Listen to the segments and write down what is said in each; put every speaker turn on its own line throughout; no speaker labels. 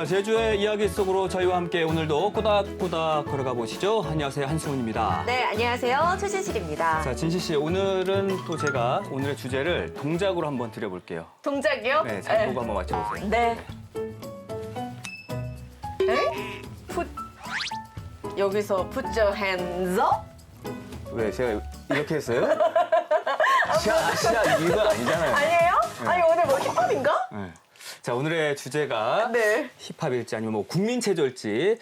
자, 제주의 이야기 속으로 저희와 함께 오늘도 꼬닥꼬닥 걸어가 보시죠. 안녕하세요, 한승훈입니다.
네, 안녕하세요. 최진실입니다.
자, 진실 씨, 오늘은 또 제가 오늘의 주제를 동작으로 한번 드려볼게요.
동작이요?
네, 잘 보고 한번 맞춰보세요.
네. 에? 여기서 put your hands up?
왜, 제가 이렇게 했어요? 시야 이거 아니잖아요.
아니에요?
네.
아니, 오늘 뭐 힙합인가?
네. 자, 오늘의 주제가
네.
힙합일지 아니면 뭐 국민체조일지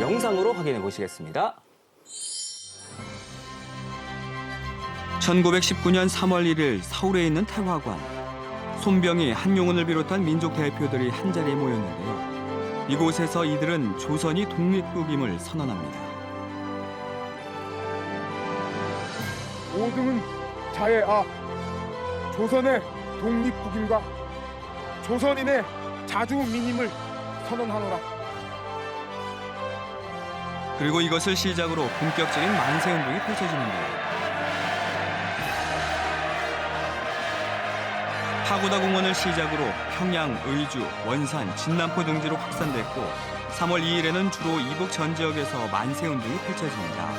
영상으로 확인해 보시겠습니다. 1919년 3월 1일 서울에 있는 태화관. 손병희, 한용운을 비롯한 민족 대표들이 한자리에 모였는데요. 이곳에서 이들은 조선이 독립국임을 선언합니다.
5등은 자의 조선의 독립국임과 조선인의 자주민임을 선언하노라.
그리고 이것을 시작으로 본격적인 만세운동이 펼쳐지는데요. 파고다 공원을 시작으로 평양, 의주, 원산, 진남포 등지로 확산됐고 3월 2일에는 주로 이북 전 지역에서 만세운동이 펼쳐집니다.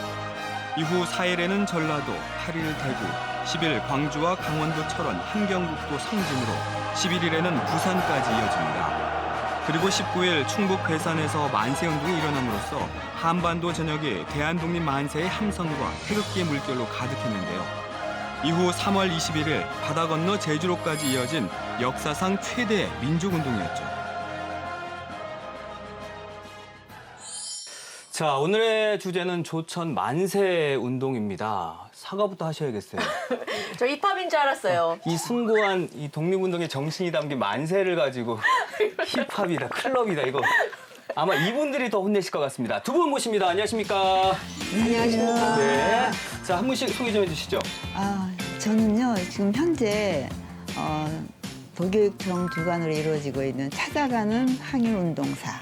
이후 4일에는 전라도, 8일 대구, 10일 광주와 강원도 철원, 함경북도 성진으로 11일에는 부산까지 이어집니다. 그리고 19일 충북 괴산에서 만세운동이 일어남으로써 한반도 전역이 대한독립 만세의 함성과 태극기의 물결로 가득했는데요. 이후 3월 21일 바다 건너 제주로까지 이어진 역사상 최대의 민족운동이었죠. 자, 오늘의 주제는 조천 만세 운동입니다. 사과부터 하셔야겠어요.
저 힙합인 줄 알았어요.
이 숭고한 이 독립운동의 정신이 담긴 만세를 가지고 힙합이다, 클럽이다 이거 아마 이분들이 더 혼내실 것 같습니다. 두 분 모십니다. 안녕하십니까?
안녕하십니까.
네. 자, 한 분씩 소개 좀 해주시죠.
저는요, 지금 현재 도교육청 주관으로 이루어지고 있는 찾아가는 항일운동사,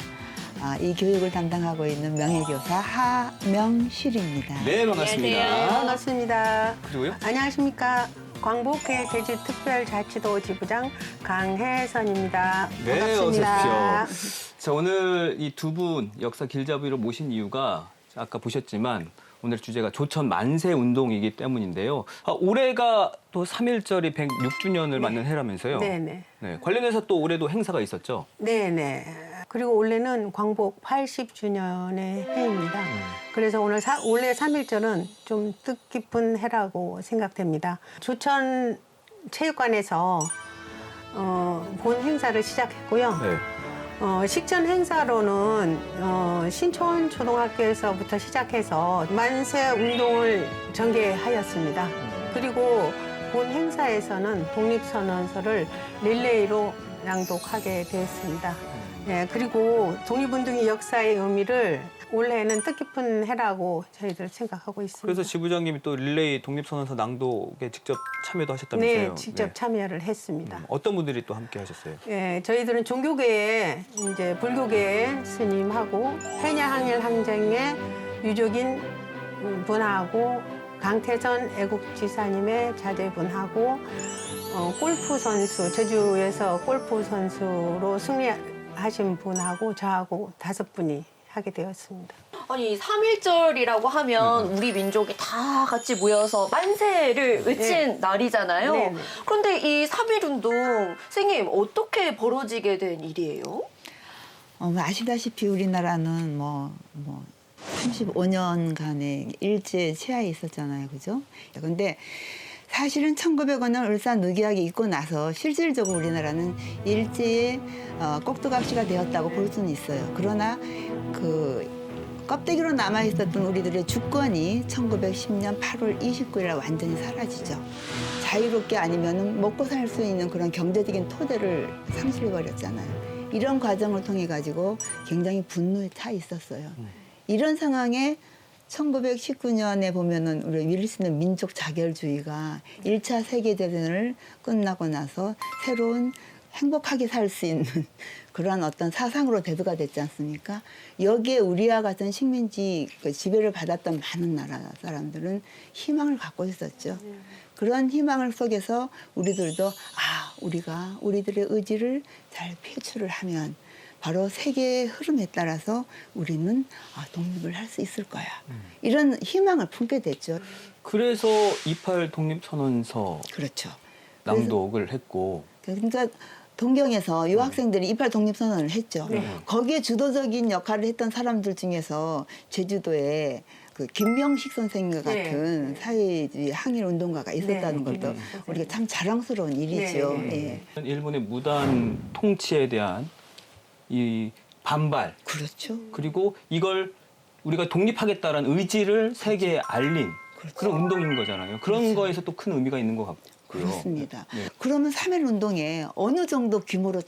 이 교육을 담당하고 있는 명예교사 하명실입니다.
네, 반갑습니다.
안녕하세요.
반갑습니다.
그리고요?
안녕하십니까. 광복회제주특별자치도 지부장 강혜선입니다.
네, 어서
반갑습니다.
오십시오. 자, 오늘 이 두 분 역사 길잡이로 모신 이유가 아까 보셨지만 오늘 주제가 조천 만세 운동이기 때문인데요. 올해가 또 3.1절이 106주년을 맞는 해라면서요.
네네.
네, 관련해서 또 올해도 행사가 있었죠.
네네. 그리고 올해는 광복 80주년의 해입니다. 그래서 올해 3.1절은 좀 뜻깊은 해라고 생각됩니다. 조천 체육관에서 본 행사를 시작했고요.
네.
식전 행사로는 신촌 초등학교에서부터 시작해서 만세 운동을 전개하였습니다. 그리고 본 행사에서는 독립선언서를 릴레이로 낭독하게 되었습니다. 네, 그리고 독립운동의 역사의 의미를 올해는 뜻깊은 해라고 저희들 생각하고 있습니다.
그래서 지부장님이 또 릴레이 독립선언서 낭독에 직접 참여도 하셨다면서요.
네, 직접 참여를 했습니다.
어떤 분들이 또 함께 하셨어요?
예, 저희들은 종교계의 이제 불교계 스님하고 해녀항일 항쟁의 유족인 분하고 강태전 애국지사님의 자제분하고 골프 선수 제주에서 골프 선수로 승리하신 분하고 저하고 5분이 하게 되었습니다.
아니, 3.1절이라고 하면 우리 민족이 다 같이 모여서 만세를 외친 날이잖아요.
네네.
그런데 이 3.1운동, 선생님, 어떻게 벌어지게 된 일이에요?
아시다시피 우리나라는 35년간의 일제 치하에 있었잖아요. 그죠? 근데 사실은 1905년 울산 의기학이 있고 나서 실질적으로 우리나라는 일제의 꼭두각시가 되었다고 볼 수는 있어요. 그러나 그 껍데기로 남아있었던 우리들의 주권이 1910년 8월 29일에 완전히 사라지죠. 자유롭게 아니면 먹고 살 수 있는 그런 경제적인 토대를 상실해버렸잖아요. 이런 과정을 통해 가지고 굉장히 분노에 차 있었어요. 이런 상황에 1919년에 보면은 우리 윌슨의 민족 자결주의가 1차 세계대전을 끝나고 나서 새로운 행복하게 살 수 있는 그런 어떤 사상으로 대두가 됐지 않습니까? 여기에 우리와 같은 식민지 지배를 받았던 많은 나라 사람들은 희망을 갖고 있었죠. 그런 희망을 속에서 우리들도 우리가 우리들의 의지를 잘 표출을 하면 바로 세계의 흐름에 따라서 우리는 독립을 할 수 있을 거야. 이런 희망을 품게 됐죠.
그래서 28 독립선언서
그렇죠.
낭독을 했고
그러니까 동경에서 유학생들이 28 독립선언을 했죠.
네.
거기에 주도적인 역할을 했던 사람들 중에서 제주도에 그 김명식 선생과
네.
같은 사회주의 항일 운동가가 있었다는
네,
것도
김명식
우리가 참 자랑스러운 일이죠.
네.
예.
일본의 무단 통치에 대한 이 반발
그렇죠.
그리고 이걸 우리가 독립하겠다라는 의지를 세계에 알린
그렇죠.
그런 운동인 거잖아요. 그런 거에서 또 큰 의미가 있는 것 같고요.
그렇습니다.
네.
그러면 3.1 운동에 어느 정도 규모로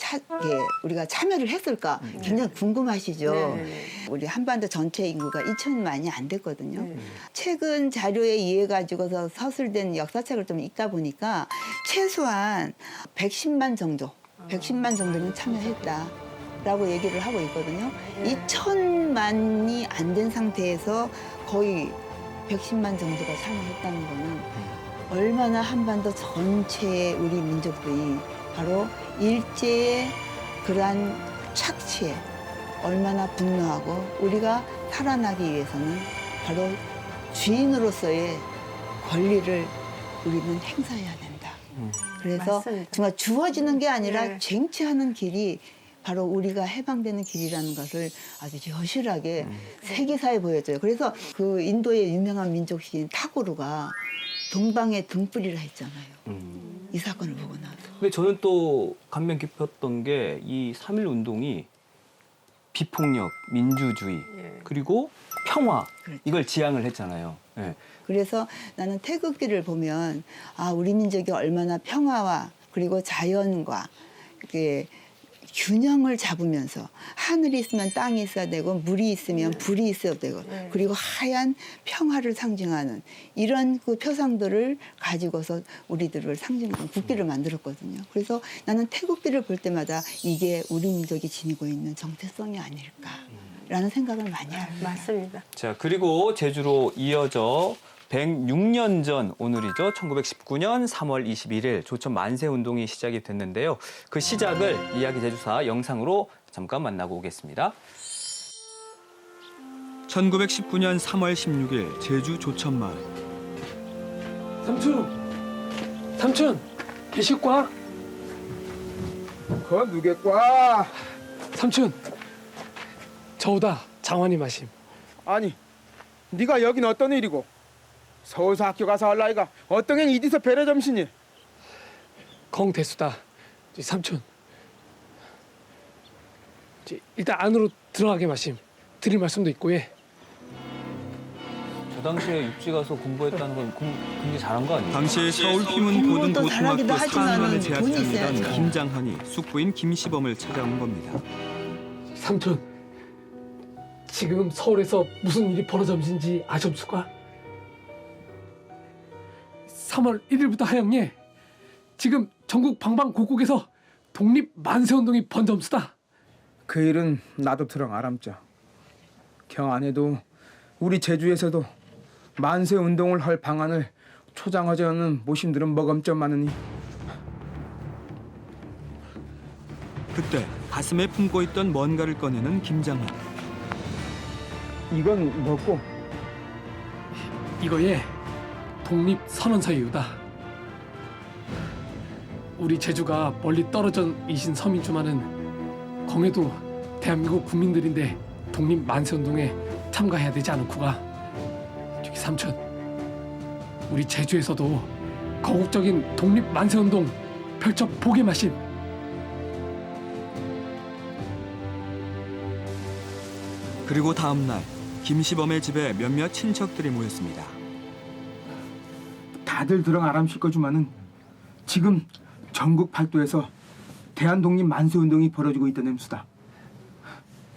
우리가 참여를 했을까 굉장히 궁금하시죠.
네.
우리 한반도 전체 인구가 2천만이 안 됐거든요.
네.
최근 자료에 의해 가지고서 서술된 역사책을 좀 읽다 보니까 최소한 110만 정도, 110만 정도는 참여했다라고 얘기를 하고 있거든요.
네.
2천만이 안 된 상태에서 거의 110만 정도가 참여했다는 거는 얼마나 한반도 전체의 우리 민족들이 바로 일제의 그러한 착취에 얼마나 분노하고 우리가 살아나기 위해서는 바로 주인으로서의 권리를 우리는 행사해야 된다. 그래서
맞습니다.
정말 주어지는 게 아니라
네.
쟁취하는 길이 바로 우리가 해방되는 길이라는 것을 아주 여실하게 세계사에 보여줘요. 그래서 그 인도의 유명한 민족 시인 타고르가 동방의 등불이라 했잖아요. 이 사건을 보고 나서.
근데 저는 또 감명 깊었던 게 이 3.1 운동이 비폭력, 민주주의
예.
그리고 평화
그렇죠.
이걸 지향을 했잖아요. 예.
그래서 나는 태극기를 보면 우리 민족이 얼마나 평화와 그리고 자연과 이렇게 균형을 잡으면서 하늘이 있으면 땅이 있어야 되고 물이 있으면 불이 있어야 되고 그리고 하얀 평화를 상징하는 이런 그 표상들을 가지고서 우리들을 상징하는 국기를 만들었거든요. 그래서 나는 태극기를 볼 때마다 이게 우리 민족이 지니고 있는 정체성이 아닐까라는 생각을 많이 합니다.
맞습니다.
자, 그리고 제주로 이어져 106년 전 오늘이죠. 1919년 3월 21일 조천 만세 운동이 시작이 됐는데요. 그 시작을 이야기 제주사 영상으로 잠깐 만나고 오겠습니다. 1919년 3월 16일 제주 조천마을.
삼촌, 계실까?
그건 누겠과?
삼촌, 저우다 장환이 마심.
아니, 네가 여긴 어떤 일이고? 서울서 학교 가서 할 나이가 어떤 게 이디서 배려 점심이?
공대수다. 삼촌, 일단 안으로 들어가게 마심. 드릴 말씀도 있고 예.
저 당시에 육지 가서 공부했다는 건 굉장히 잘한 거 아니에요? 당시에 서울
공부도 잘하기도 하지만은 돈이 있어야죠.
김장환이 숙부인 김시범을 찾아온 겁니다.
삼촌, 지금 서울에서 무슨 일이 벌어졌는지 아셨을까? 3월 1일부터 하영예 지금 전국 방방곡곡에서 독립 만세운동이 번점수다.
그 일은 나도 들어 알았죠. 경 안에도 우리 제주에서도 만세 운동을 할 방안을 초장하지 않은 모심들은 머금점 많으니
그때 가슴에 품고 있던 뭔가를 꺼내는 김장환.
이건 뭐고?
이거에 독립 선언서이유다. 우리 제주가 멀리 떨어져 이신 섬이지만은 공에도 대한민국 국민들인데 독립 만세운동에 참가해야 되지 않을구가. 저기 삼촌, 우리 제주에서도 거국적인 독립 만세운동 펼쳐 보게 마심.
그리고 다음 날 김시범의 집에 몇몇 친척들이 모였습니다.
다들 들어 알았을 거지만은 지금 전국 팔도에서 대한독립 만세운동이 벌어지고 있다는 수다.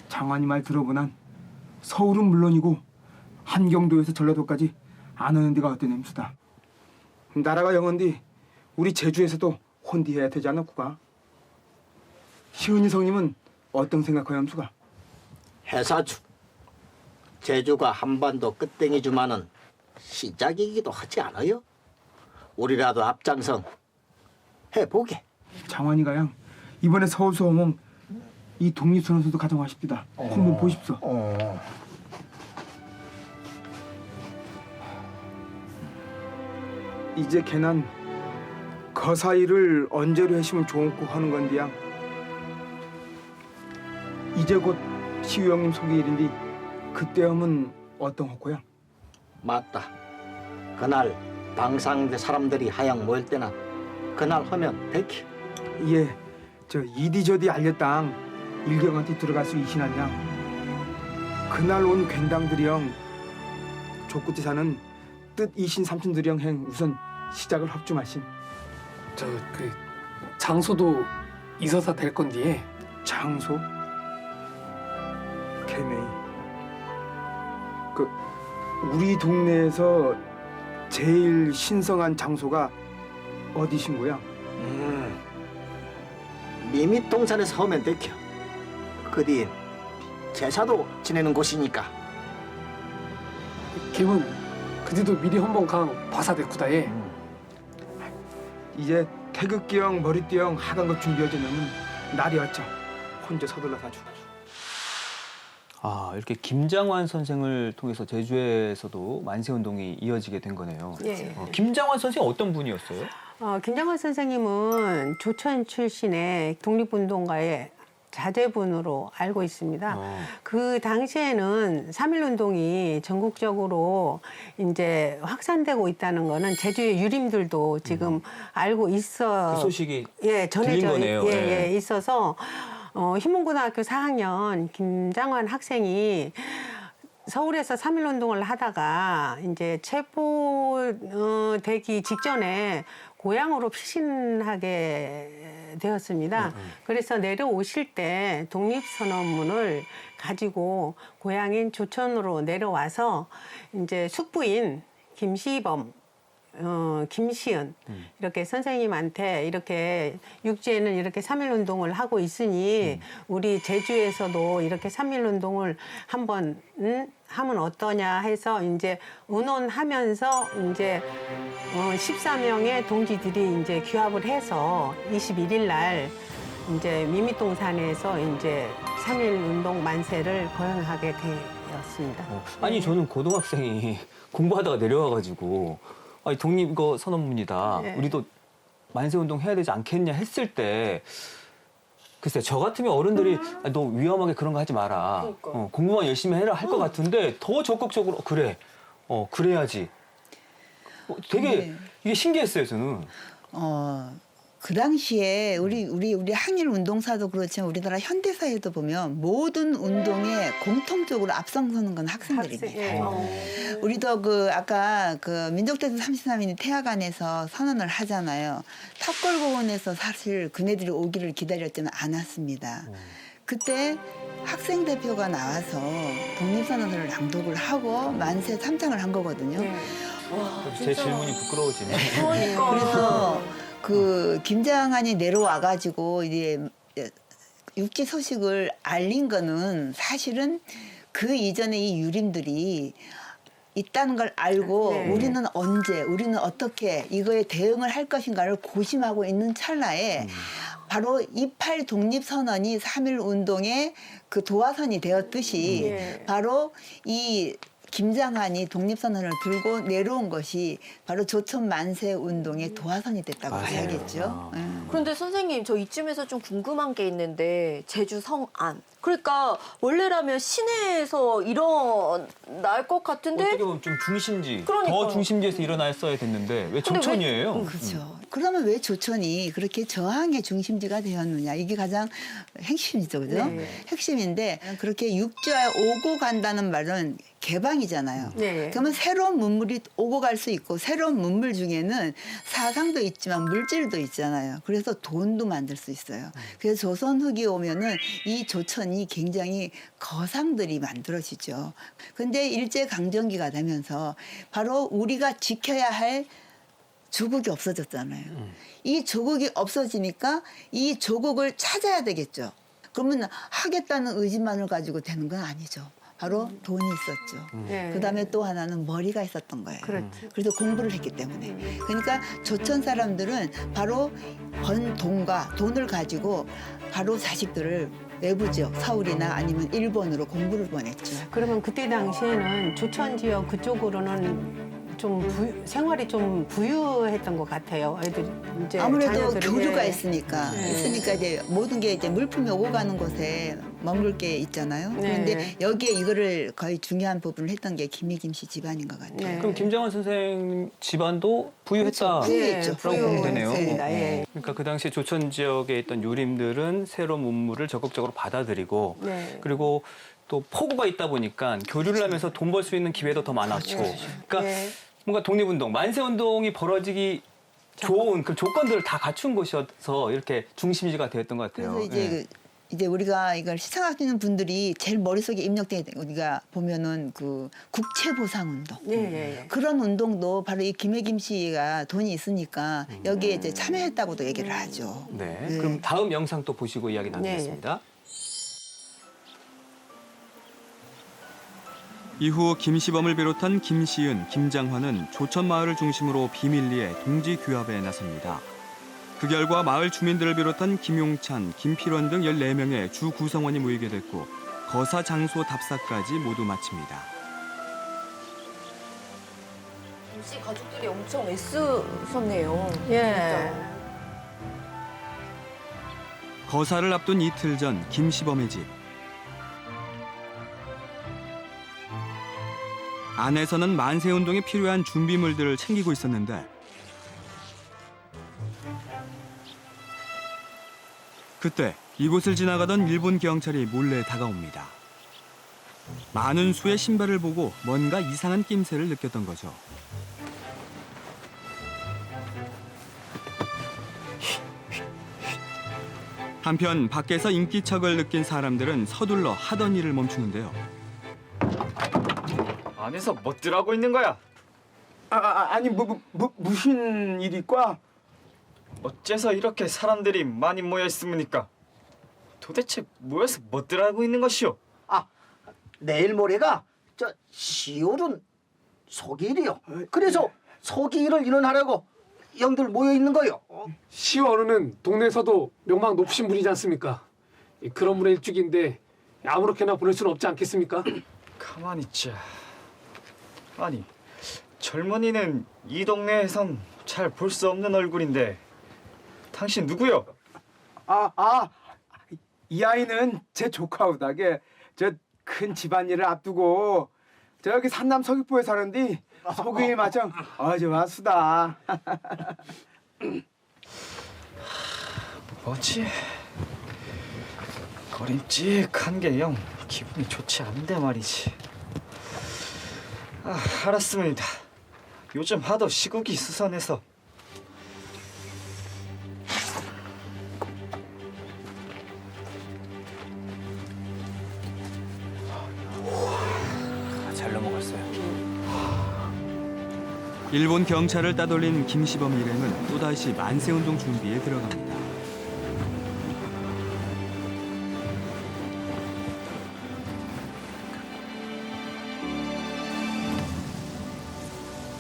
장관이 말 들어보난 서울은 물론이고 한경도에서 전라도까지 안 오는 데가 어떤 냄수다. 나라가 영원디 우리 제주에서도 혼디해야 되지 않았구가. 시은이 성님은 어떤 생각하여 함수가?
해사주 제주가 한반도 끝땡이주마는 시작이기도 하지 않아요? 우리라도 앞장선 해보게.
장관이가 양 이번에 서울서 오면 이 독립선언서도 가져가십니다. 한번 보십시오. 이제 걔는 거사일을 언제로 하시면 좋고 하는 건데야. 이제 곧 시우형님 소개일인데 그때 하면 어떤 거고요?
맞다. 그날 방상대 사람들이 하양 모일 때나 그날 하면 되기.
예, 저 이디저디 알렸당 일경한테 들어갈 수 있시나냐? 그날 온 괜당들이영 족구지사는 뜻 이신 삼촌들이영 행 우선 시작을 합주마신.
저 그 장소도 이서사 될 건디에
장소? 개메이. 그 우리 동네에서 제일 신성한 장소가 어디신 거야?
미밑동산에서 하면 되켜. 그 뒤엔 제사도 지내는 곳이니까.
김은 그디도 미리 한번 강 바사데쿠다에
이제 태극기형 머리띠형 하간 것 준비하자면 날이 왔죠. 혼자 서둘러 사주.
아, 이렇게 김장환 선생을 통해서 제주에서도 만세운동이 이어지게 된 거네요.
예.
김장환 선생이 어떤 분이었어요?
김장환 선생님은 조천 출신의 독립운동가의 자제분으로 알고 있습니다. 그 당시에는 3.1운동이 전국적으로 이제 확산되고 있다는 거는 제주의 유림들도 지금 알고 있어.
그 소식이
예,
들린 거네요. 예.
있어서 흰문고등학교 4학년 김장환 학생이 서울에서 3.1운동을 하다가 이제 체포되기 직전에 고향으로 피신하게 되었습니다. 그래서 내려오실 때 독립선언문을 가지고 고향인 조천으로 내려와서 이제 숙부인 김시범, 김시은 이렇게 선생님한테 이렇게 육지에는 이렇게 3.1운동을 하고 있으니 우리 제주에서도 이렇게 3.1운동을 한번 하면 어떠냐 해서 이제 의논하면서 이제 14명의 동지들이 이제 규합을 해서 21일 날 이제 미미동산에서 이제 3.1운동 만세를 거행하게 되었습니다.
아니 저는 고등학생이 공부하다가 내려와가지고 아니 독립 이거 선언문이다.
네.
우리도 만세운동 해야 되지 않겠냐 했을 때 글쎄 저 같으면 어른들이 아, 너 위험하게 그런 거 하지 마라. 공부만 열심히 해라 할 것 같은데 더 적극적으로 그래. 그래야지. 되게
네.
이게 신기했어요 저는.
그 당시에 우리 항일 운동사도 그렇지만 우리나라 현대사에도 보면 모든 운동에 공통적으로 앞장서는 건 학생들입니다. 우리도 그 아까 그 민족대전 33인이 태화관에서 선언을 하잖아요. 탑골공원에서 사실 그네들이 오기를 기다렸지는 않았습니다. 그때 학생 대표가 나와서 독립선언서를 낭독을 하고 만세 삼창을 한 거거든요.
제 질문이 부끄러워지네.
그러니까.
그래서 그 김장환이 내려와가지고 이제 육지 소식을 알린 거는 사실은 그 이전에 이 유림들이 있다는 걸 알고
네.
우리는 언제, 우리는 어떻게 이거에 대응을 할 것인가를 고심하고 있는 찰나에 바로 28 독립선언이 3.1 운동의 그 도화선이 되었듯이 바로 이 김장환이 독립선언을 들고 내려온 것이 바로 조천 만세 운동의 도화선이 됐다고 봐야겠죠.
그런데 선생님 저 이쯤에서 좀 궁금한 게 있는데 제주 성안 그러니까 원래라면 시내에서 일어날 것 같은데
어떻게 보면 좀 중심지,
그러니까요.
더 중심지에서 일어났어야 됐는데 왜 조천이에요?
그렇죠. 그러면 왜 조천이 그렇게 저항의 중심지가 되었느냐. 이게 가장 핵심이죠. 그죠?
네.
핵심인데 그렇게 육지에 오고 간다는 말은 개방이잖아요.
네.
그러면 새로운 문물이 오고 갈 수 있고 새로운 문물 중에는 사상도 있지만 물질도 있잖아요. 그래서 돈도 만들 수 있어요. 그래서 조선 후기 오면은 이 조천이 굉장히 거상들이 만들어지죠. 근데 일제강점기가 되면서 바로 우리가 지켜야 할 조국이 없어졌잖아요. 이 조국이 없어지니까 이 조국을 찾아야 되겠죠. 그러면 하겠다는 의지만을 가지고 되는 건 아니죠. 바로 돈이 있었죠.
네.
그다음에 또 하나는 머리가 있었던 거예요.
그렇죠.
그래서 공부를 했기 때문에. 그러니까 조천 사람들은 바로 번 돈과 돈을 가지고 바로 자식들을 외부 지역 서울이나 아니면 일본으로 공부를 보냈죠.
그러면 그때 당시에는 조천 지역 그쪽으로는 좀 생활이 좀 부유했던 것 같아요. 애들 이제
아무래도
자녀들이.
교류가
예.
있으니까
네.
이제 모든 게 이제 물품이 오고 가는 곳에 머물 게 있잖아요.
네.
그런데 여기에 이거를 거의 중요한 부분을 했던 게 김희김 씨 집안인 것 같아요.
네.
그럼 김장원 선생 집안도 부유했다.
부유했죠.
라고 보면 되네요.
부유했습니다. 예.
그러니까 그 당시 조천 지역에 있던 유림들은 새로운 문물을 적극적으로 받아들이고
네.
그리고 또 포구가 있다 보니까 교류를 하면서 돈 벌 수 있는 기회도 더 많았고 그러니까
네.
뭔가 독립운동, 만세운동이 벌어지기 좋은 그 조건들을 다 갖춘 곳이어서 이렇게 중심지가 되었던 것 같아요.
그래서 이제 이제 우리가 이걸 시청하시는 분들이 제일 머릿속에 입력돼 우리가 보면은 그 국채보상운동
예, 예, 예.
그런 운동도 바로 이 김혜김 씨가 돈이 있으니까 여기에 이제 참여했다고도 얘기를 하죠.
네.
네.
그럼 다음 영상 또 보시고 이야기 나누겠습니다.
이후 김시범을 비롯한 김시은, 김장환은 조천 마을을 중심으로 비밀리에 동지 규합에 나섭니다. 그 결과 마을 주민들을 비롯한 김용찬, 김필원 등 14명의 주 구성원이 모이게 됐고 거사 장소 답사까지 모두 마칩니다.
김씨 가족들이 엄청 애쓰셨네요.
예.
거사를 앞둔 이틀 전 김시범의 집. 안에서는 만세운동에 필요한 준비물들을 챙기고 있었는데 그때 이곳을 지나가던 일본 경찰이 몰래 다가옵니다. 많은 수의 신발을 보고 뭔가 이상한 낌새를 느꼈던 거죠. 한편 밖에서 인기척을 느낀 사람들은 서둘러 하던 일을 멈추는데요.
안에서 멋들 하고 있는 거야?
아니 무슨 일이과?
어째서 이렇게 사람들이 많이 모여 있습니까? 도대체 모여서 멋들 하고 있는 것이오?
아, 내일 모레가 저 시오른 소기일이요. 그래서 소기일을 일원하려고 영들 모여 있는 거요.
시어른은 동네에서도 명망 높으신 분이지 않습니까? 그런 분의 일죽인데 아무렇게나 보낼 수는 없지 않겠습니까?
가만히 있자. 아니, 젊은이는 이 동네에선 잘 볼 수 없는 얼굴인데 당신 누구요?
이 아이는 제 조카오다게 저 큰 집안일을 앞두고 저기 산남 서귀포에 사는데 소개일 마청 어제 왔수다.
뭐지? 거림직한 게 영 기분이 좋지 않은데 말이지. 아, 알았습니다. 요즘 하도 시국이 수선해서.
잘 넘어갔어요.
일본 경찰을 따돌린 김시범 일행은 또다시 만세운동 준비에 들어갑니다.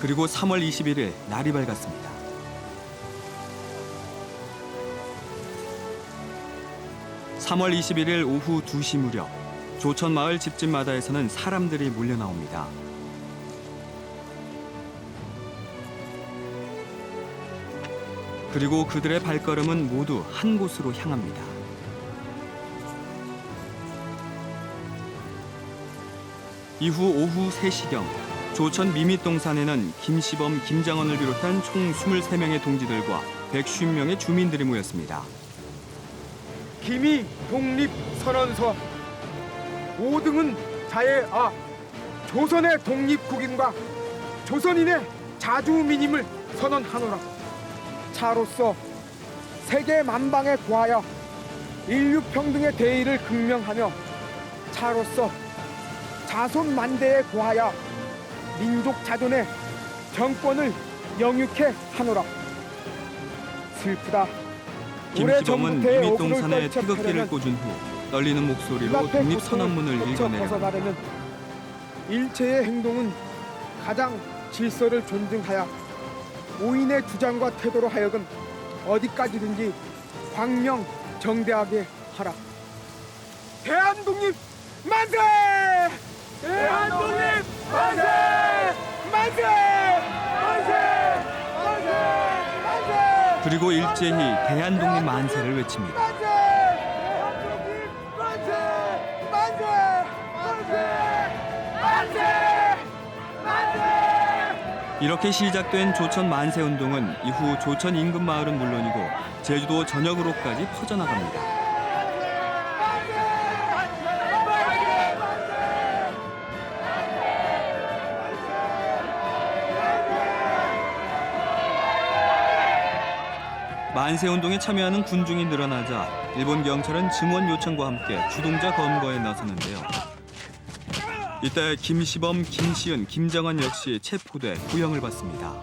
그리고 3월 21일 날이 밝았습니다. (3월 21일) 오후 2시 무렵 조천마을 집집마다에서는 사람들이 몰려 나옵니다. 그리고 그들의 발걸음은 모두 한 곳으로 향합니다. 이후 오후 3시경 조천 미밋동산에는 김시범, 김장원을 비롯한 총 23명의 동지들과 150명의 주민들이 모였습니다.
김이 독립선언서 5등은 조선의 독립국인과 조선인의 자주민임을 선언하노라. 차로서 세계 만방에 구하여 인류 평등의 대의를 극명하며 차로서 자손 만대에 구하여 민족 자존의 정권을 영육해 하노라. 슬프다.
김시범은 미밋동산에 태극기를 꽂은 후 떨리는 목소리로 독립선언문을 읽어내려
벗어나려면 일체의 행동은 가장 질서를 존중하여 오인의 주장과 태도로 하여금 어디까지든지 광명 정대하게 하라. 대한독립 만세! 대한독립 만세! 만세! 만세! 만세! 만세!
그리고 일제히 대한독립 만세를 외칩니다.
만세! 대한독립 만세! 만세! 만세! 만세! 만세!
이렇게 시작된 조천 만세 운동은 이후 조천 인근 마을은 물론이고 제주도 전역으로까지 퍼져나갑니다. 만세 운동에 참여하는 군중이 늘어나자 일본 경찰은 증원 요청과 함께 주동자 검거에 나섰는데요. 이때 김시범, 김시은, 김정환 역시 체포돼 구형을 받습니다.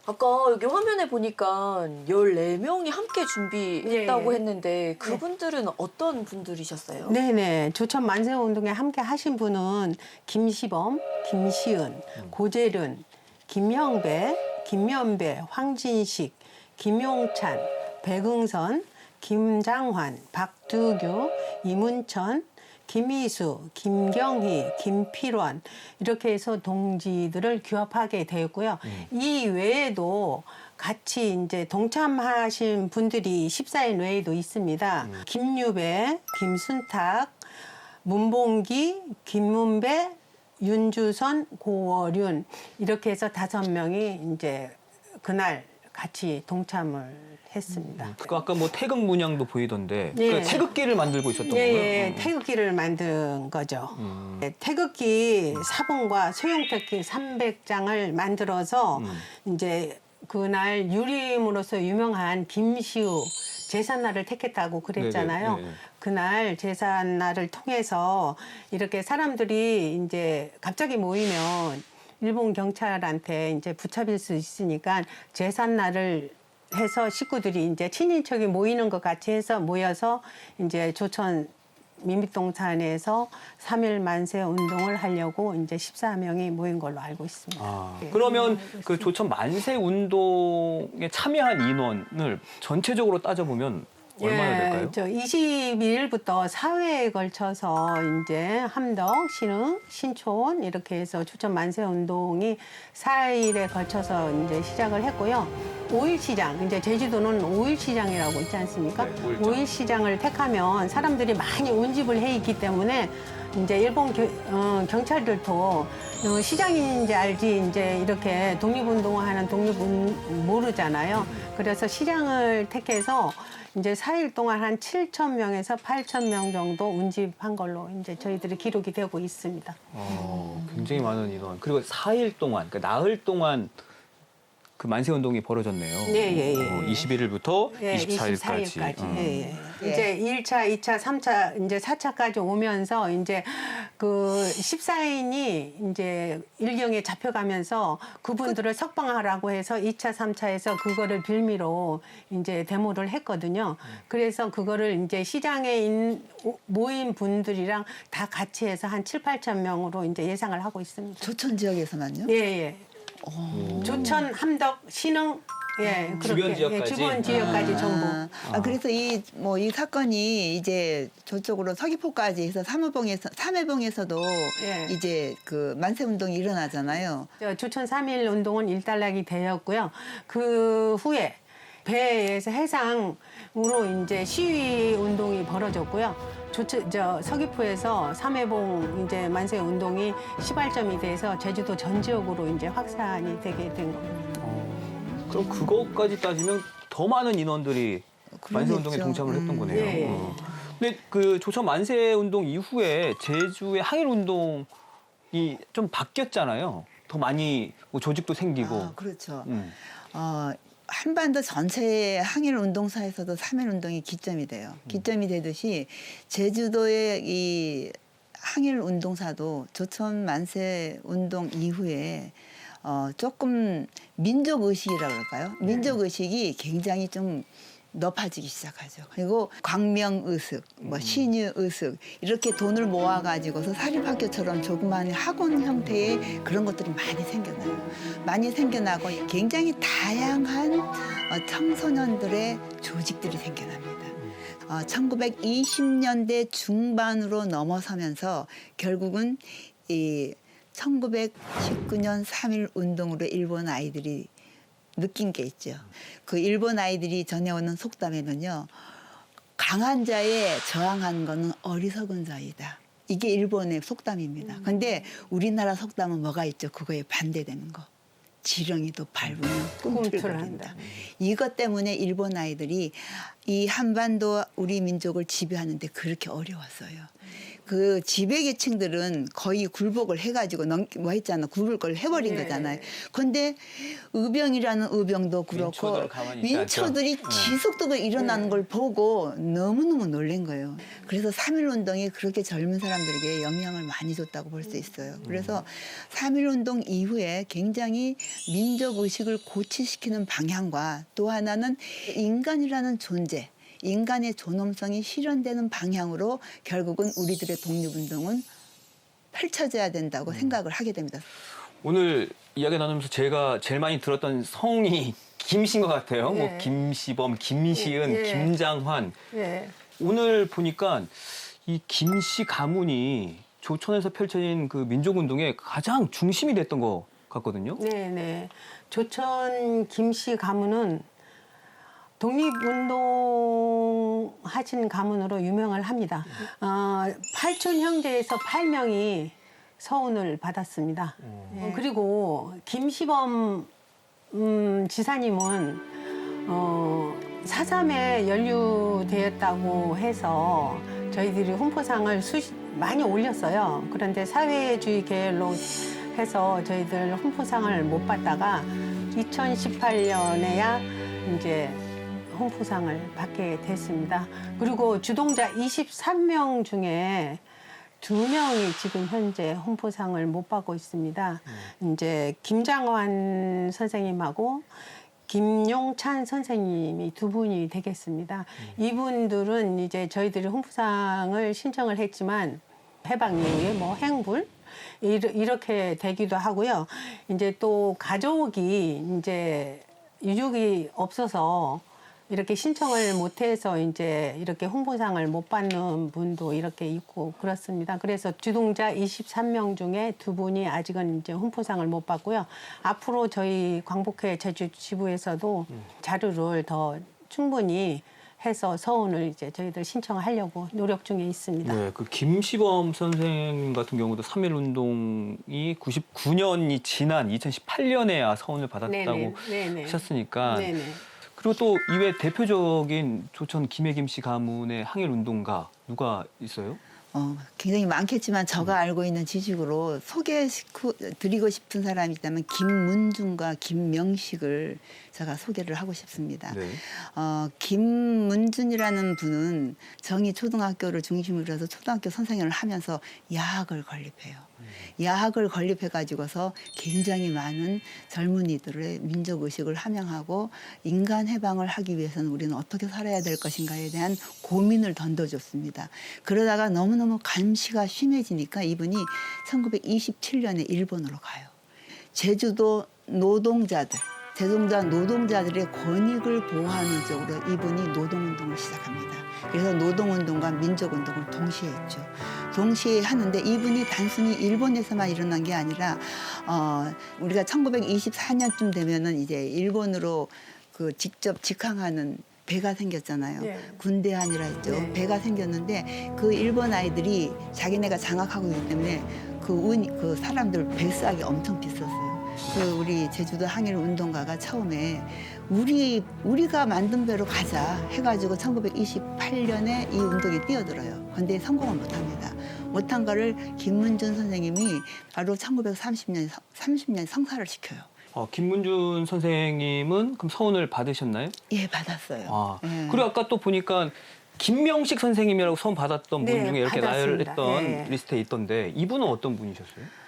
아까 여기 화면에 보니까 14명이 함께 준비했다고
네.
했는데 그분들은 어떤 분들이셨어요?
네네. 조천 만세 운동에 함께 하신 분은 김시범, 김시은, 고재륜, 김형배, 김연배, 황진식, 김용찬, 백응선, 김장환, 박두규, 이문천, 김희수, 김경희, 김필원 이렇게 해서 동지들을 규합하게 되었고요. 이 외에도 같이 이제 동참하신 분들이 14인 외에도 있습니다. 김유배, 김순탁, 문봉기, 김문배, 윤주선, 고월윤 이렇게 해서 5명이 이제 그날 같이 동참을 했습니다.
그 아까 뭐 태극 문양도 보이던데
네.
그 태극기를 만들고 있었던 거예요?
예, 태극기를 만든 거죠. 네, 태극기 사본과 소형태극기 300장을 만들어서 이제 그날 유림으로서 유명한 김시우 제삿날을 택했다고 그랬잖아요.
네네, 네.
그날 제삿날을 통해서 이렇게 사람들이 이제 갑자기 모이면 일본 경찰한테 이제 붙잡힐 수 있으니까 제삿날을 해서 식구들이 이제 친인척이 모이는 것 같이 해서 모여서 이제 조천 민빛동산에서 3.1 만세 운동을 하려고 이제 14명이 모인 걸로 알고 있습니다. 네.
그러면 그 조천 만세 운동에 참여한 인원을 전체적으로 따져보면 얼마나 될까요?
저 22일부터 4회에 걸쳐서 이제 함덕, 신흥, 신촌 이렇게 해서 조천 만세 운동이 4일에 걸쳐서 이제 시작을 했고요. 5일 시장, 이제 제주도는 5일 시장이라고 있지 않습니까?
네, 5일장.
5일 시장을 택하면 사람들이 많이 운집을 해 있기 때문에 이제 일본 경찰들도 시장인지 알지 이제 이렇게 독립운동하는 모르잖아요. 그래서 시장을 택해서 이제 4일 동안 한 7,000명에서 8,000명 정도 운집한 걸로 이제 저희들이 기록이 되고 있습니다.
굉장히 많은 인원. 그리고 4일 동안, 그러니까 나흘 동안 그 만세 운동이 벌어졌네요.
예.
21일부터
예,
24일까지.
24일까지. 예. 이제 1차, 2차, 3차, 이제 4차까지 오면서 이제 그 14인이 이제 일경에 잡혀가면서 그분들을 석방하라고 해서 2차, 3차에서 그거를 빌미로 이제 데모를 했거든요. 그래서 그거를 이제 시장에 모인 분들이랑 다 같이 해서 한 7, 8천 명으로 이제 예상을 하고 있습니다.
조천 지역에서만요?
예. 조천, 함덕, 신흥, 예,
주변
그렇게,
지역까지?
주변 지역까지 전부.
그래서 이 사건이 이제 저쪽으로 서귀포까지 해서 삼해봉에서도
예.
이제 그 만세 운동이 일어나잖아요.
조천 3.1 운동은 일단락이 되었고요. 그 후에 배에서 해상으로 이제 시위 운동이 벌어졌고요. 서귀포에서 삼해봉 이제 만세 운동이 시발점이 돼서 제주도 전 지역으로 이제 확산이 되게 된 겁니다.
그럼 그것까지 따지면 더 많은 인원들이 만세 운동에
그러겠죠.
동참을 했던 거네요.
예.
근데 그 조천 만세 운동 이후에 제주의 항일 운동이 좀 바뀌었잖아요. 더 많이 뭐 조직도 생기고.
그렇죠.
음.
한반도 전체 항일 운동사에서도 3.1 운동이 기점이 돼요. 기점이 되듯이 제주도의 이 항일 운동사도 조천 만세 운동 이후에 조금 민족 의식이라고 그럴까요? 민족 의식이 굉장히 좀 높아지기 시작하죠. 그리고 광명의숙, 뭐 신유의숙 이렇게 돈을 모아가지고서 사립학교처럼 조그마한 학원 형태의 그런 것들이 많이 생겨나요. 많이 생겨나고 굉장히 다양한 청소년들의 조직들이 생겨납니다. 1920년대 중반으로 넘어서면서 결국은 이 1919년 3.1 운동으로 일본 아이들이 느낀 게 있죠. 그 일본 아이들이 전해오는 속담에는요. 강한 자에 저항한 거는 어리석은 자이다. 이게 일본의 속담입니다. 근데 우리나라 속담은 뭐가 있죠? 그거에 반대되는 거. 지렁이도 밟으면 꿈틀거린다. 이것 때문에 일본 아이들이 이 한반도 우리 민족을 지배하는데 그렇게 어려웠어요. 그 지배계층들은 거의 굴복을 해가지고 뭐 했잖아. 굴복을 해버린 거잖아요. 그런데 의병이라는 의병도 그렇고
민초들은 가만히 있지
민초들이 지속적으로 일어나는 걸 보고 너무너무 놀란 거예요. 그래서 3.1 운동이 그렇게 젊은 사람들에게 영향을 많이 줬다고 볼 수 있어요. 그래서 3.1 운동 이후에 굉장히 민족의식을 고취시키는 방향과 또 하나는 인간이라는 존재, 인간의 존엄성이 실현되는 방향으로 결국은 우리들의 독립운동은 펼쳐져야 된다고 생각을 하게 됩니다.
오늘 이야기 나누면서 제가 제일 많이 들었던 성이 김씨인 것 같아요.
네.
뭐 김시범, 김시은,
예.
김장환.
예.
오늘 보니까 이 김씨 가문이 조선에서 펼쳐진 그 민족운동의 가장 중심이 됐던 것 같거든요.
네네. 조천 김씨 가문은 독립운동 하신 가문으로 유명을 합니다. 팔촌 형제에서 8명이 서훈을 받았습니다. 그리고 김시범 지사님은 사삼에 연루되었다고 해서 저희들이 훈포상을 많이 올렸어요. 그런데 사회주의 계열로 해서 저희들 훈포상을 못 받다가 2018년에야 이제 훈포상을 받게 됐습니다. 그리고 주동자 23명 중에 2명이 지금 현재 훈포상을 못 받고 있습니다. 이제 김장환 선생님하고 김용찬 선생님이 2분이 되겠습니다. 이분들은 이제 저희들이 훈포상을 신청을 했지만 해방 이후에 뭐 행불 이렇게 되기도 하고요. 이제 또 가족이 이제 유족이 없어서 이렇게 신청을 못해서 이제 이렇게 홍보상을 못 받는 분도 이렇게 있고 그렇습니다. 그래서 주동자 23명 중에 2분이 아직은 이제 홍보상을 못 받고요. 앞으로 저희 광복회 제주 지부에서도 자료를 더 충분히 해서 서훈을 이제 저희들 신청하려고 노력 중에 있습니다.
네, 그 김시범 선생님 같은 경우도 3.1 운동이 99년이 지난 2018년에야 서훈을 받았다고
네네.
하셨으니까.
네네.
그리고 또 이외 대표적인 조천 김혜김 씨 가문의 항일 운동가 누가 있어요?
굉장히 많겠지만 제가 알고 있는 지식으로 소개드리고 싶은 사람이 있다면 김문중과 김명식을 제가 소개를 하고 싶습니다.
네.
김문준이라는 분은 정의초등학교를 중심으로 해서 초등학교 선생님을 하면서 야학을 건립해요. 야학을 건립해가지고서 굉장히 많은 젊은이들의 민족의식을 함양하고 인간 해방을 하기 위해서는 우리는 어떻게 살아야 될 것인가에 대한 고민을 던져줬습니다. 그러다가 너무너무 감시가 심해지니까 이분이 1927년에 일본으로 가요. 제주도 노동자들의 권익을 보호하는 쪽으로 이분이 노동운동을 시작합니다. 그래서 노동운동과 민족운동을 동시에 했죠. 동시에 하는데 이분이 단순히 일본에서만 일어난 게 아니라 우리가 1924년쯤 되면은 이제 일본으로 그 직접 직항하는 배가 생겼잖아요.
네.
군대한이라 했죠.
네.
배가 생겼는데 그 일본 아이들이 자기네가 장악하고 있기 때문에 그 사람들 배 싸기 엄청 비쌌어요. 그 우리 제주도 항일 운동가가 처음에 우리가 만든 배로 가자 해가지고 1928년에 이 운동에 뛰어들어요. 그런데 성공을 못합니다. 못한 거를 김문준 선생님이 바로 1930년 성사를 시켜요.
김문준 선생님은 그럼 서훈을 받으셨나요?
예, 받았어요. 예.
그리고 아까 또 보니까 김명식 선생님이라고 서훈 받았던 분 중에 이렇게
받았습니다.
나열했던 리스트에 있던데 이분은 어떤 분이셨어요?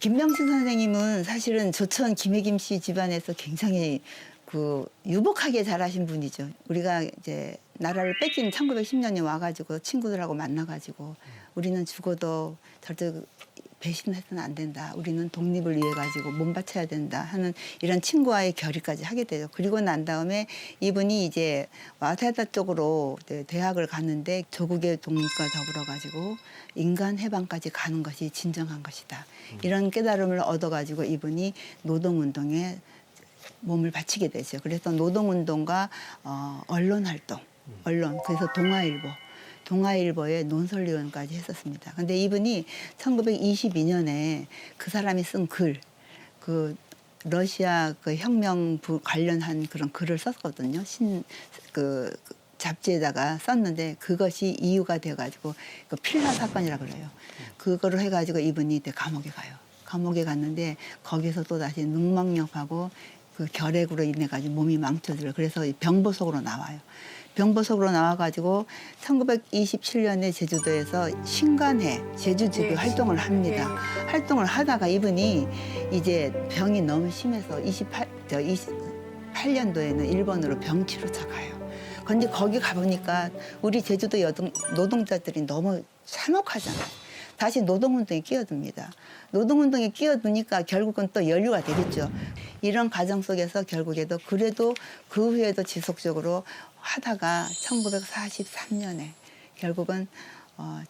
김명식 선생님은 사실은 조천 김혜김 씨 집안에서 굉장히 그 유복하게 잘하신 분이죠. 우리가 이제 나라를 뺏긴 1910년에 와가지고 친구들하고 만나가지고 우리는 죽어도 절대 배신해서는 안 된다. 우리는 독립을 위해 가지고 몸 바쳐야 된다 하는 이런 친구와의 결의까지 하게 되죠. 그리고 난 다음에 이분이 이제 와세다 쪽으로 대학을 갔는데 조국의 독립과 더불어 가지고 인간 해방까지 가는 것이 진정한 것이다. 이런 깨달음을 얻어 가지고 이분이 노동운동에 몸을 바치게 되죠. 그래서 노동운동과 언론활동, 그래서 동아일보의 논설위원까지 했었습니다. 근데 이분이 1922년에 그 사람이 쓴 글, 그 러시아 그 혁명 관련한 그런 글을 썼거든요. 그 잡지에다가 썼는데 그것이 이유가 돼가지고 그 필라 사건이라 그래요. 그거를 해가지고 이분이 감옥에 가요. 감옥에 갔는데 거기서 또 다시 능망령하고 그 결핵으로 인해 가지고 몸이 망쳐들어요. 그래서 병보석으로 나와요. 병보석으로 나와가지고 1927년에 제주도에서 신관회 제주지구 활동을 합니다. 활동을 하다가 이분이 이제 병이 너무 심해서 28년도에는 일본으로 병치료차 가요. 근데 거기 가보니까 우리 제주도 노동자들이 너무 참혹하잖아요. 다시 노동운동에 끼어듭니다. 노동운동에 끼어드니까 결국은 또 연루가 되겠죠. 이런 과정 속에서 결국에도 그래도 그 후에도 지속적으로 하다가 1943년에 결국은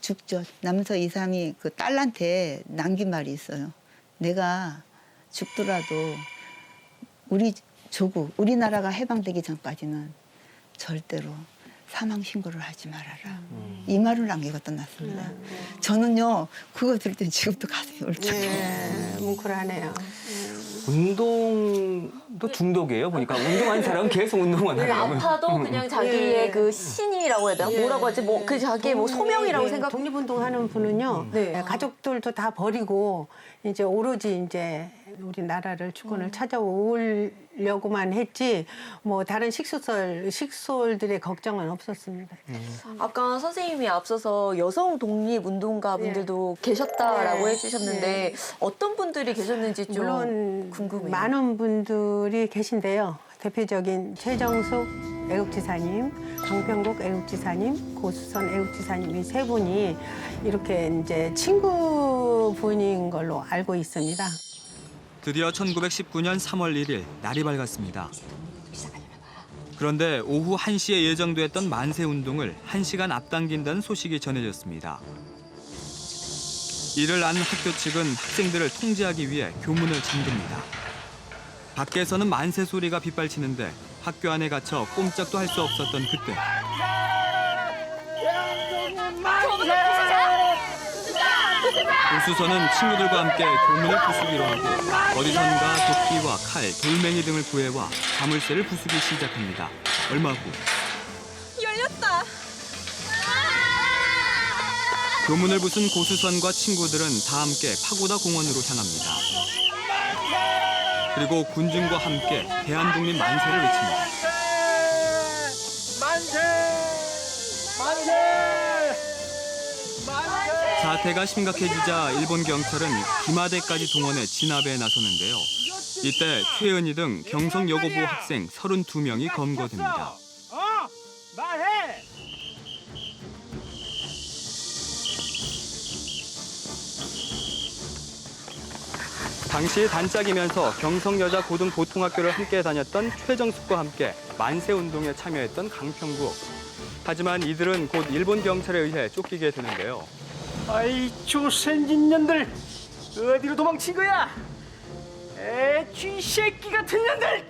죽죠. 남서 이삼이 그 딸한테 남긴 말이 있어요. 내가 죽더라도 우리 조국, 우리나라가 해방되기 전까지는 절대로 사망 신고를 하지 말아라. 이 말을 남기고 떠났습니다. 저는요 그거 들을 때 지금도 가슴이 울적해요.
뭉클하네요.
운동도 중독이에요. 보니까 운동하는 사람은 계속 운동만 하는 거예요.
아파도 그냥 자기의 그 신이라고 해야 되나? 뭐라고 하지? 뭐 그 자기의 뭐 소명이라고 생각.
독립운동하는 분은요, 가족들도 다 버리고 이제 오로지 이제 우리나라를 주권을 찾아오려고만 했지 뭐 다른 식솔들의 걱정은 없었습니다.
아까 선생님이 앞서서 여성 독립운동가 분들도 계셨다라고 해주셨는데 어떤 분들이 계셨는지 좀
물론
궁금해요.
많은 분들이 계신데요. 대표적인 최정숙 애국지사님, 강평국 애국지사님, 고수선 애국지사님 이 세 분이 이렇게 이제 친구분인 걸로 알고 있습니다.
드디어 1919년 3월 1일 날이 밝았습니다. 그런데 오후 1시에 예정됐던 만세운동을 1시간 앞당긴다는 소식이 전해졌습니다. 이를 안 학교 측은 학생들을 통제하기 위해 교문을 잠깁니다. 밖에서는 만세 소리가 빗발치는데 학교 안에 갇혀 꼼짝도 할 수 없었던 그때. 우수선은 친구들과 함께 교문을 부수기로 하고 어디선가 도끼와 칼, 돌멩이 등을 구해와 자물쇠를 부수기 시작합니다. 얼마 후
열렸다.
교문을 부순 고수선과 친구들은 다 함께 파고다 공원으로 향합니다. 그리고 군중과 함께 대한독립 만세를 외칩니다. 사태가 심각해지자 일본 경찰은 기마대까지 동원해 진압에 나섰는데요. 이때 최은희 등 경성 여고부 학생 32명이 검거됩니다. 당시 단짝이면서 경성여자고등보통학교를 함께 다녔던 최정숙과 함께 만세운동에 참여했던 강평국. 하지만 이들은 곧 일본 경찰에 의해 쫓기게 되는데요.
아이 조선진년들 어디로 도망친 거야? 쥐새끼 같은 년들!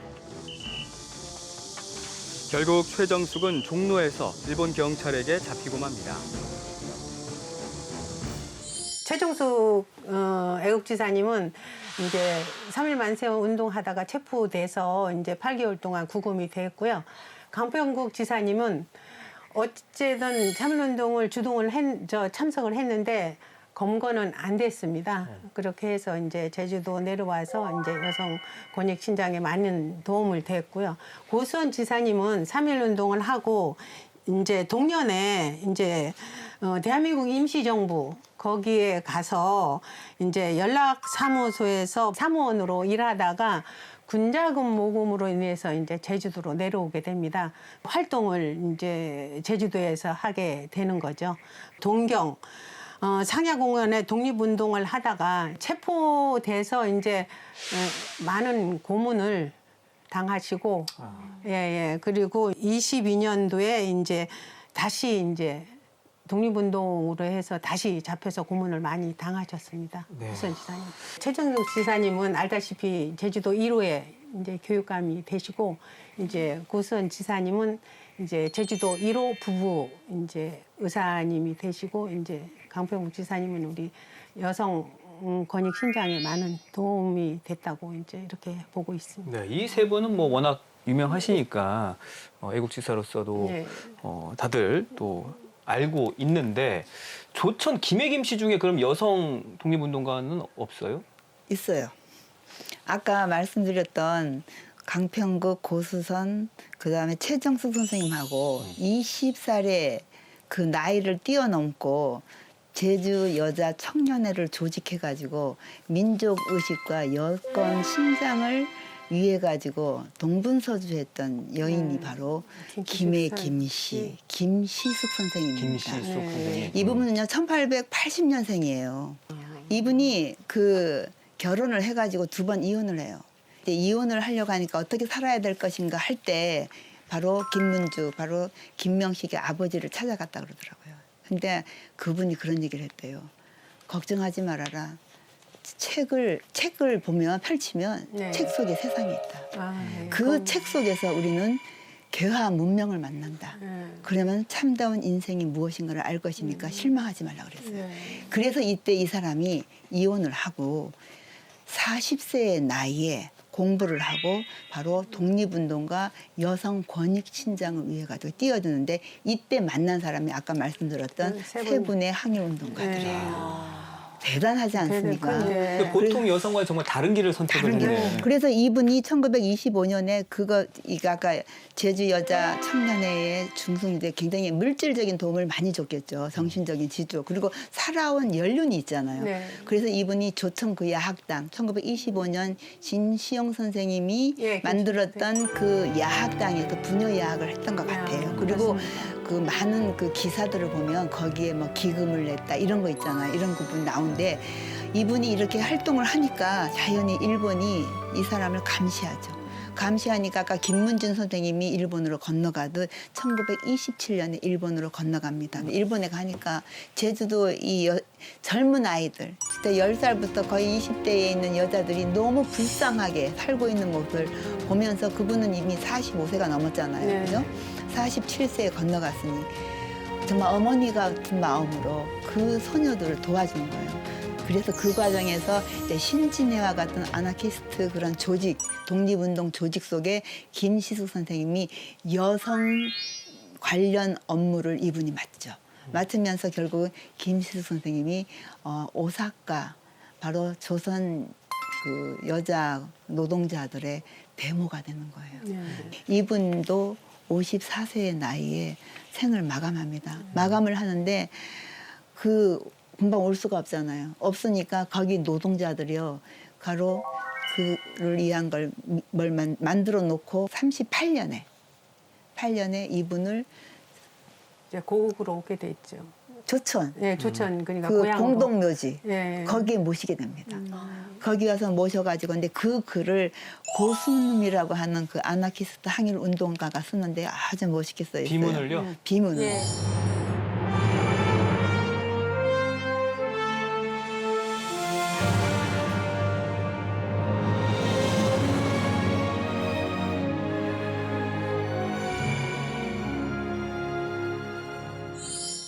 결국 최정숙은 종로에서 일본 경찰에게 잡히고 맙니다.
최정숙 애국지사님은 이제 3.1 만세 운동하다가 체포돼서 이제 8개월 동안 구금이 됐고요. 강평국 지사님은 어쨌든 3.1 운동을 참석을 했는데 검거는 안 됐습니다. 그렇게 해서 이제 제주도 내려와서 이제 여성 권익 신장에 많은 도움을 됐고요. 고수원 지사님은 3.1 운동을 하고 이제 동년에 이제 대한민국 임시정부 거기에 가서 이제 연락사무소에서 사무원으로 일하다가 군자금 모금으로 인해서 이제 제주도로 내려오게 됩니다. 활동을 이제 제주도에서 하게 되는 거죠. 동경 상야공원에 독립운동을 하다가 체포돼서 이제 많은 고문을 당하시고, 그리고 22년도에 이제 다시 이제 독립운동으로 해서 다시 잡혀서 고문을 많이 당하셨습니다. 구선 지사님. 최정숙 지사님은 알다시피 제주도 1호에 이제 교육감이 되시고, 이제 구선 지사님은 이제 제주도 1호 부부 이제 의사님이 되시고, 이제 강평국 지사님은 우리 여성 권익 신장에 많은 도움이 됐다고 이제 이렇게 보고 있습니다.
네, 이 세 분은 뭐 워낙 유명하시니까 애국지사로서도
네.
다들 또 알고 있는데 조천 김혜김 씨 중에 그럼 여성 독립운동가는 없어요?
있어요. 아까 말씀드렸던 강평국, 고수선, 그다음에 최정숙 선생님하고 20살에 그 나이를 뛰어넘고 제주 여자 청년회를 조직해가지고 민족의식과 여권 신장을 위해 가지고 동분서주했던 여인이 바로 김혜김 씨, 김시숙 선생님입니다.
김시숙 선생님.
이분은요 1880년생이에요. 이분이 그 결혼을 해가지고 2번 이혼을 해요. 근데 이혼을 하려고 하니까 어떻게 살아야 될 것인가 할 때 바로 김문주, 바로 김명식의 아버지를 찾아갔다 그러더라고요. 근데 그분이 그런 얘기를 했대요. 걱정하지 말아라. 책을 보면 펼치면
네.
책 속에 세상이 있다.
네.
그 책 속에서 우리는 괴화 문명을 만난다. 그러면 참다운 인생이 무엇인가를 알 것이니까 실망하지 말라 그랬어요. 그래서 이때 이 사람이 이혼을 하고 40세의 나이에 공부를 하고 바로 독립운동과 여성 권익 신장을 위해 가지고 뛰어드는데 이때 만난 사람이 아까 말씀드렸던 세 분의 항일운동가들이에요. 대단하지 않습니까?
근데 보통 여성과는 정말 다른 길을 선택을 했네.
그래서 이분이 1925년에 이거 아까 제주 여자 청년회의 중순인데 굉장히 물질적인 도움을 많이 줬겠죠. 정신적인 지주. 그리고 살아온 연륜이 있잖아요.
네.
그래서 이분이 조청 그 야학당 1925년 진시영 선생님이
예,
만들었던 그 야학당에서 부녀 야학을 했던 것 같아요. 그리고 그 많은 그 기사들을 보면 거기에 뭐 기금을 냈다 이런 거 있잖아요. 이런 부분 나오는데 이분이 이렇게 활동을 하니까 자연히 일본이 이 사람을 감시하죠. 감시하니까 아까 김문준 선생님이 일본으로 건너가듯 1927년에 일본으로 건너갑니다. 일본에 가니까 제주도 이 젊은 아이들, 그때 10살부터 거의 20대에 있는 여자들이 너무 불쌍하게 살고 있는 모습을 보면서 그분은 이미 45세가 넘었잖아요.
네.
그죠? 47세에 건너갔으니 정말 어머니 같은 마음으로 그 소녀들을 도와준 거예요. 그래서 그 과정에서 이제 신진회와 같은 아나키스트 그런 조직, 독립운동 조직 속에 김시숙 선생님이 여성 관련 업무를 이분이 맡죠. 맡으면서 결국 김시숙 선생님이 오사카, 바로 조선 그 여자 노동자들의 데모가 되는 거예요. 이분도 54세의 나이에 생을 마감합니다. 마감을 하는데 그 금방 올 수가 없잖아요. 없으니까 거기 노동자들이요. 가로 그를 위한 걸 만들어 놓고 38년에 이분을
이제 고국으로 오게 됐죠.
조천.
네, 조천 그러니까
그
고향으로.
공동묘지
예.
거기에 모시게 됩니다. 거기 와서 모셔가지고 근데 그 글을 고순음이라고 하는 그 아나키스트 항일 운동가가 쓰는데 아주 멋있게 써 있어요.
비문을요?
비문을.
예.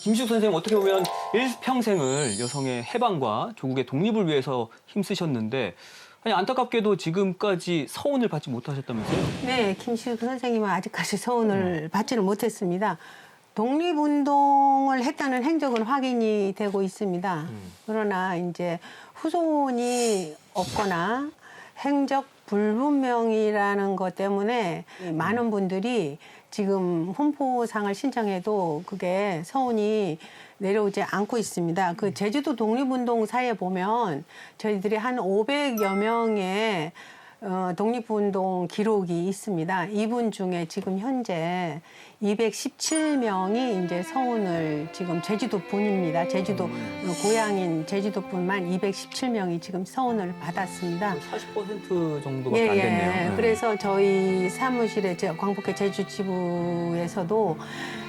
김시숙 선생님 어떻게 보면 일평생을 여성의 해방과 조국의 독립을 위해서 힘쓰셨는데 아니 안타깝게도 지금까지 서훈을 받지 못하셨다면서요?
네, 김시숙 선생님은 아직까지 서훈을 받지는 못했습니다. 독립운동을 했다는 행적은 확인이 되고 있습니다. 그러나 이제 후손이 없거나 행적 불분명이라는 것 때문에 많은 분들이 지금 훈포상을 신청해도 그게 서훈이 내려오지 않고 있습니다. 그 제주도 독립운동사에 보면 저희들이 한 500여 명의 독립운동 기록이 있습니다. 이분 중에 지금 현재 217명이 이제 서훈을 지금 제주도 분입니다. 제주도 고향인 제주도 분만 217명이 지금 서훈을 받았습니다.
40% 정도밖에 안 됐네요. 네.
그래서 저희 사무실에 광복회 제주지부에서도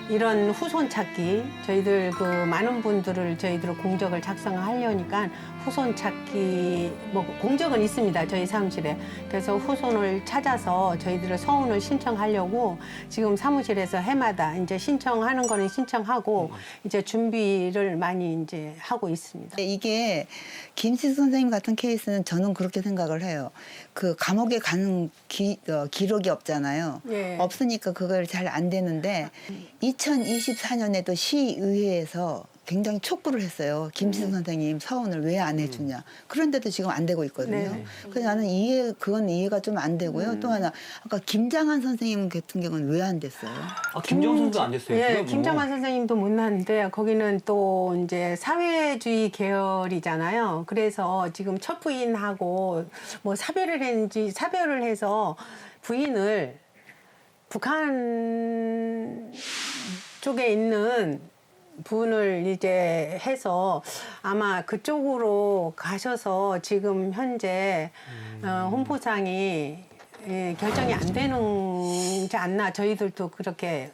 이런 후손 찾기, 저희들 그 많은 분들을 저희들 공적을 작성하려니까 후손 찾기 뭐 공적은 있습니다. 저희 사무실에. 그래서 후손을 찾아서 저희들의 서훈을 신청하려고 지금 사무실에서 해마다 이제 신청하는 거는 신청하고 이제 준비를 많이 이제 하고 있습니다.
이게 김씨 선생님 같은 케이스는 저는 그렇게 생각을 해요. 그 감옥에 가는 기록이 없잖아요.
예.
없으니까 그걸 잘 안 되는데 2024년에도 시의회에서 굉장히 촉구를 했어요. 김신 선생님 서훈을 왜 안 해주냐. 그런데도 지금 안 되고 있거든요.
네.
그래서 나는 그건 이해가 좀 안 되고요. 또 하나 아까 김장한 선생님 같은 경우는 왜 안 됐어요?
아, 김정은 선수도 안 됐어요.
예,
그거 뭐.
김정환 선생님도 못 났는데 거기는 또 이제 사회주의 계열이잖아요. 그래서 지금 첫 부인하고 뭐 사별을 해서 부인을 북한 쪽에 있는 분을 이제 해서 아마 그쪽으로 가셔서 지금 현재 홍보상이 결정이 안 되는지 않나 저희들도 그렇게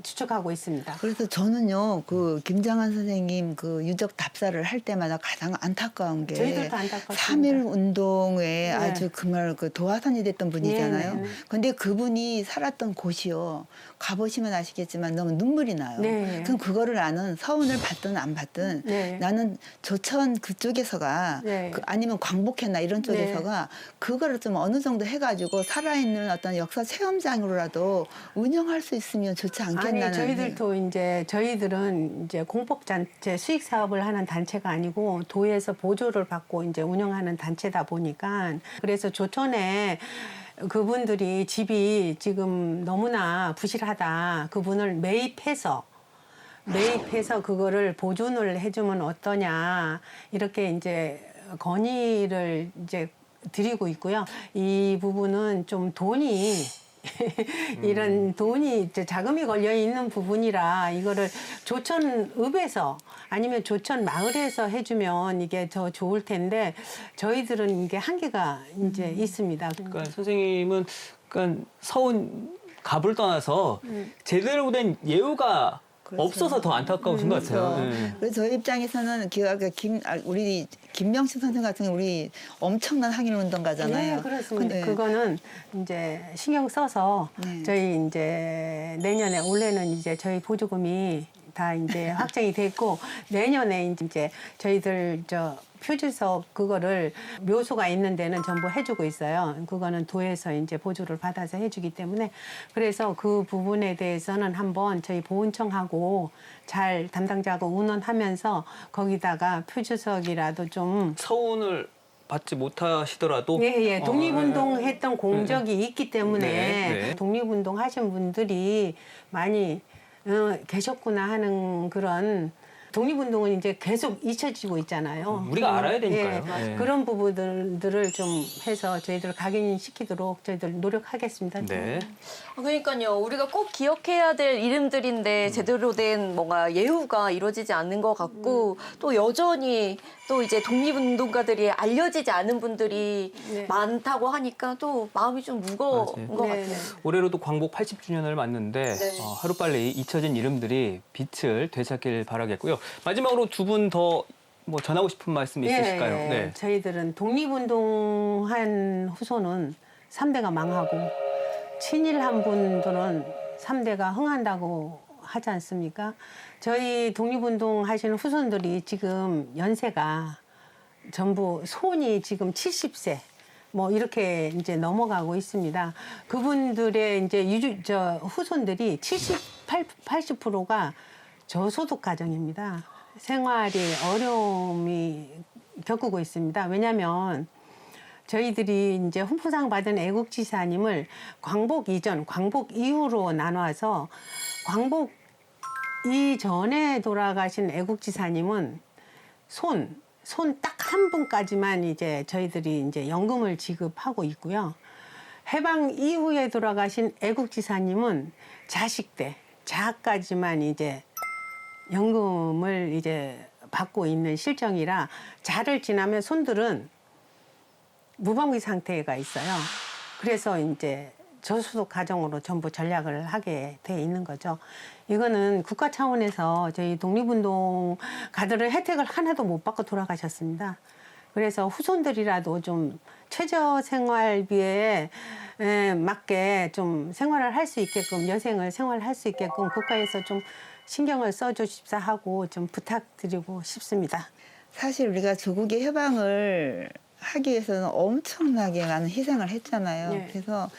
추측하고 있습니다.
그래서 저는요, 그 김장한 선생님 그 유적 답사를 할 때마다 가장 안타까운 게
저희들도 안타깝습니다.
3.1 운동에
네.
아주 그 도화선이 됐던 분이잖아요.
네, 네.
근데 그분이 살았던 곳이요. 가보시면 아시겠지만 너무 눈물이 나요.
네.
그럼 그거를 나는 서훈을 받든 안 받든
네.
나는 조천 그쪽에서가
네.
아니면 광복회나 이런 쪽에서가 그거를 좀 어느 정도 해가지고 살아있는 어떤 역사 체험장으로라도 운영할 수 있으면 좋지 않겠나.
아니 저희들도 이제 저희들은 이제 공복단체 수익 사업을 하는 단체가 아니고 도에서 보조를 받고 이제 운영하는 단체다 보니까 그래서 조천에 그분들이 집이 지금 너무나 부실하다. 그분을 매입해서 그거를 보존을 해주면 어떠냐 이렇게 이제 건의를 이제 드리고 있고요. 이 부분은 좀 돈이 이런 돈이 이제 자금이 걸려 있는 부분이라 이거를 조천읍에서 아니면 조천 마을에서 해주면 이게 더 좋을 텐데 저희들은 이게 한계가 이제 있습니다.
그러니까 선생님은 그러니까 서훈 갑을 떠나서 제대로 된 예우가
그렇죠.
없어서 더 안타까우신 것 같아요. 네.
그래서 저희 입장에서는 우리 김명식 선생 같은 경우 우리 엄청난 항일 운동가잖아요.
네, 그렇습니다.
근데
그거는 이제 신경 써서
네.
저희 이제 내년에 올해는 이제 저희 보조금이 다 이제 확정이 됐고 내년에 이제 저희들 표지석 그거를 묘소가 있는 데는 전부 해주고 있어요. 그거는 도에서 이제 보조를 받아서 해주기 때문에 그래서 그 부분에 대해서는 한번 저희 보훈청하고 잘 담당자하고 의논하면서 거기다가 표지석이라도 좀
서훈을 받지 못하시더라도
예, 독립운동 했던 공적이 있기 때문에
네.
독립운동 하신 분들이 많이 계셨구나 하는 그런 독립운동은 이제 계속 잊혀지고 있잖아요.
우리가 알아야 되니까요.
예,
네.
그런 부분들을 좀 해서 저희들 각인시키도록 저희들 노력하겠습니다.
네.
그러니까요. 우리가 꼭 기억해야 될 이름들인데 제대로 된 뭔가 예우가 이루어지지 않는 것 같고 또 여전히 또 이제 독립운동가들이 알려지지 않은 분들이
네.
많다고 하니까 또 마음이 좀 무거운
맞아요.
것
네,
같아요.
네.
올해로도 광복 80주년을 맞는데
네.
하루빨리 잊혀진 이름들이 빛을 되찾길 바라겠고요. 마지막으로 두 분 더 뭐 전하고 싶은 말씀 있으실까요?
예,
네.
저희들은 독립운동한 후손은 3대가 망하고 친일한 분들은 3대가 흥한다고 하지 않습니까? 저희 독립운동 하시는 후손들이 지금 연세가 전부 손이 지금 70세 뭐 이렇게 이제 넘어가고 있습니다. 그분들의 이제 후손들이 80%가 저소득 가정입니다. 생활이 어려움이 겪고 있습니다. 왜냐하면 저희들이 이제 훈포상 받은 애국지사님을 광복 이전, 광복 이후로 나눠서 광복 이전에 돌아가신 애국지사님은 손 딱 한 분까지만 이제 저희들이 이제 연금을 지급하고 있고요. 해방 이후에 돌아가신 애국지사님은 자식 때 자까지만 이제 연금을 이제 받고 있는 실정이라 자를 지나면 손들은 무방비 상태가 있어요. 그래서 이제 저소득 가정으로 전부 전략을 하게 돼 있는 거죠. 이거는 국가 차원에서 저희 독립운동가들은 혜택을 하나도 못 받고 돌아가셨습니다. 그래서 후손들이라도 좀 최저 생활비에 맞게 좀 생활을 할 수 있게끔 여생을 생활할 수 있게끔 국가에서 좀 신경을 써주십사 하고 좀 부탁드리고 싶습니다.
사실 우리가 조국의 해방을 하기 위해서는 엄청나게 많은 희생을 했잖아요.
네.
그래서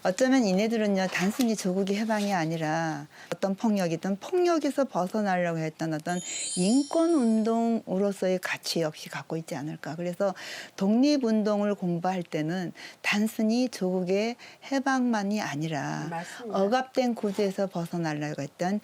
어쩌면 이네들은요, 단순히 조국의 해방이 아니라 어떤 폭력이든 폭력에서 벗어나려고 했던 어떤 인권운동으로서의 가치 역시 갖고 있지 않을까. 그래서 독립운동을 공부할 때는 단순히 조국의 해방만이 아니라
맞습니다.
억압된 구조에서 벗어나려고 했던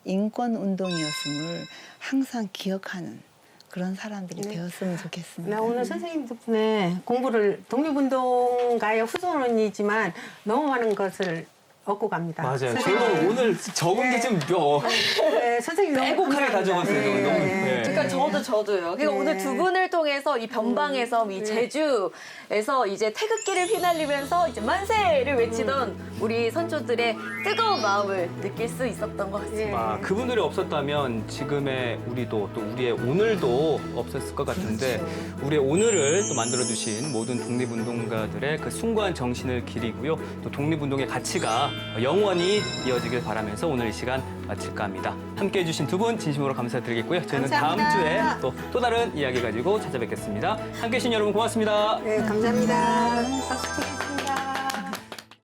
인권운동이었음을 항상 기억하는 그런 사람들이 되었으면 좋겠습니다.
나 오늘 선생님 덕분에 공부를 독립운동가의 후손이지만 너무 많은 것을 얻고 갑니다.
맞아요.
선생님.
저도 오늘 적은 게 좀
네, 선생님 너무
빼곡하게 다
감사합니다.
적었어요.
네.
너무. 네.
그러니까 저도요. 그러니까 오늘 두 분을 통해서 이 변방에서 이 제주에서 이제 태극기를 휘날리면서 이제 만세를 외치던 우리 선조들의 뜨거운 마음을 느낄 수 있었던 것 같습니다.
아, 그분들이 없었다면 지금의 우리도 또 우리의 오늘도 없었을 것 같은데 우리의 오늘을 또 만들어주신 모든 독립운동가들의 그 숭고한 정신을 기리고요. 또 독립운동의 가치가 영원히 이어지길 바라면서 오늘 이 시간 마칠까 합니다. 함께해 주신 두 분 진심으로 감사드리겠고요. 저희는 다음
감사합니다.
주에 또 다른 이야기 가지고 찾아뵙겠습니다. 함께해 주신 여러분 고맙습니다.
네, 감사합니다. 박수 치겠습니다.